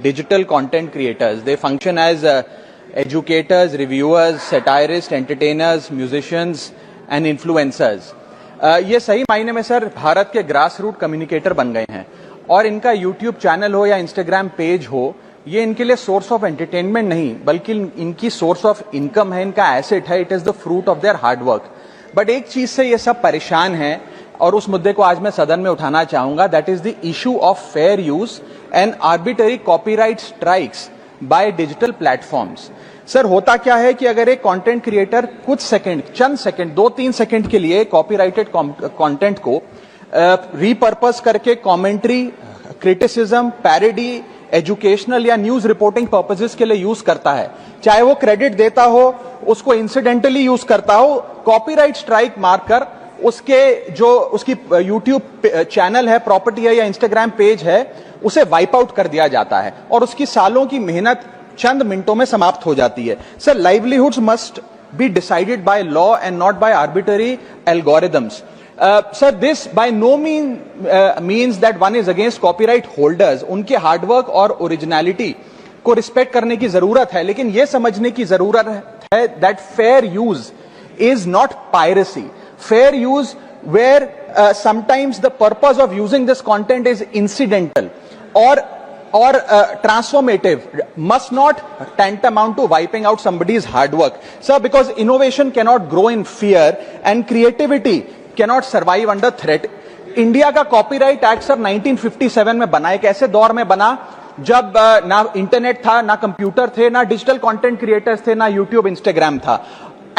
digital content creators. They function as educators, reviewers, satirists, entertainers, musicians and influencers. ये सही मायने में sir Bharat के ग्रास रूट कम्युनिकेटर बन गए हैं और इनका यूट्यूब चैनल हो या इंस्टाग्राम पेज हो, ये इनके लिए सोर्स ऑफ एंटरटेनमेंट नहीं बल्कि इनकी सोर्स ऑफ इनकम है, इनका एसेट है. It is the fruit of their hard work. But एक चीज से ये सब परेशान हैं और उस मुद्दे को आज मैं सदन में उठाना चाहूंगा. That is the issue of fair use and arbitrary copyright strikes by digital platforms. Sir होता क्या है कि अगर एक कंटेंट क्रिएटर कुछ सेकंड, चंद सेकंड, 2-3 सेकंड के लिए कॉपीराइटेड कंटेंट को रीपर्पस करके कमेंट्री, क्रिटिसिज्म, पैरोडी, एजुकेशनल या न्यूज रिपोर्टिंग पर्पसेस के लिए यूज करता है, चाहे वो क्रेडिट देता हो, उसको इंसिडेंटली यूज करता हो, कॉपीराइट स्ट्राइक मारकर उसकी यूट्यूब चैनल है, प्रॉपर्टी है या इंस्टाग्राम पेज है, उसे वाइप आउट कर दिया जाता है और उसकी सालों की मेहनत चंद मिनटों में समाप्त हो जाती है. Sir, livelihoods must be decided by law and not by arbitrary algorithms. Sir, this by no means that one is against copyright holders. उनके हार्डवर्क और ओरिजिनलिटी को रिस्पेक्ट करने की जरूरत है, लेकिन यह समझने की जरूरत है that fair use is not piracy. Fair use where sometimes the purpose of using this content is incidental or transformative must not tantamount to wiping out somebody's hard work. Sir, because innovation cannot grow in fear and creativity cannot survive under threat. India का copyright act sir 1957 में बना. एक ऐसे दौर में बना जब ना इंटरनेट था, ना कंप्यूटर थे, ना डिजिटल कंटेंट क्रिएटर्स थे, ना यूट्यूब, इंस्टाग्राम था.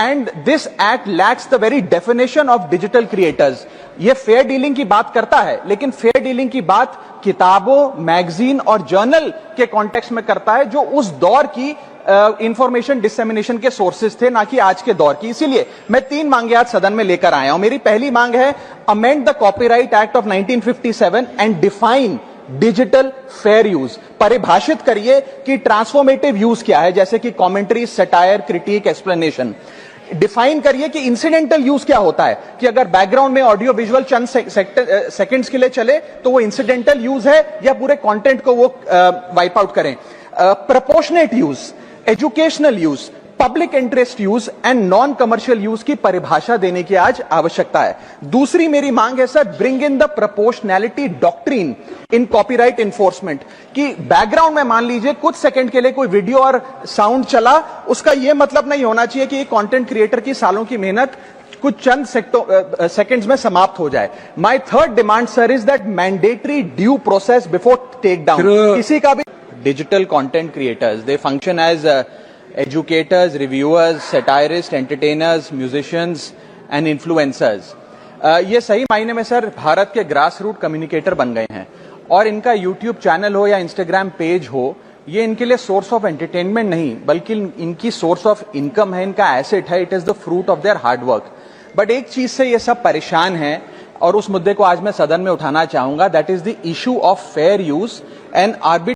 And this act lakhs the very definition of digital creators. ये फेयर डीलिंग की बात करता है, लेकिन फेयर डीलिंग की बात किताबों, मैगजीन और जर्नल के कॉन्टेक्स्ट में करता है, जो उस दौर की इंफॉर्मेशन डिसेमिनेशन के सोर्सेज थे, ना कि आज के दौर की. इसीलिए मैं 3 मांगे आज सदन में लेकर आया हूं. मेरी पहली मांग है, amend the copyright act of 1957 and define digital fair use. परिभाषित करिए कि ट्रांसफॉर्मेटिव यूज क्या है, जैसे कि commentary, satire, critic, explanation. Define करिए कि इंसिडेंटल यूज क्या होता है, कि अगर बैकग्राउंड में ऑडियो विजुअल चंद सेकंड्स के लिए चले तो वो इंसिडेंटल यूज है या पूरे कंटेंट को वो वाइप आउट करें. Proportionate use, educational use, public interest use and non commercial use की परिभाषा देने की आज आवश्यकता है. दूसरी मेरी मांग है sir, bring in the proportionality doctrine in copyright enforcement. कि बैकग्राउंड में मान लीजिए कुछ सेकंड के लिए कोई वीडियो और साउंड चला, उसका यह मतलब नहीं होना चाहिए कि कंटेंट क्रिएटर की सालों की मेहनत कुछ चंद सेकंड्स में समाप्त हो जाए. My third demand sir is that mandatory due process before take down. किसी का भी digital content creators, they function as educators, reviewers, satirists, entertainers, musicians and influencers. ये सही मायने में सर भारत के ग्रास रूट कम्युनिकेटर बन गए हैं और इनका यूट्यूब चैनल हो या इंस्टाग्राम पेज हो, ये इनके लिए सोर्स ऑफ एंटरटेनमेंट नहीं बल्कि इनकी सोर्स ऑफ इनकम है, इनका एसेट है. It is the fruit of their hard work. But एक चीज से ये सब परेशान हैं और उस मुद्दे को आज मैं सदन में उठाना चाहूंगा. That is the issue of fair use and arbitrary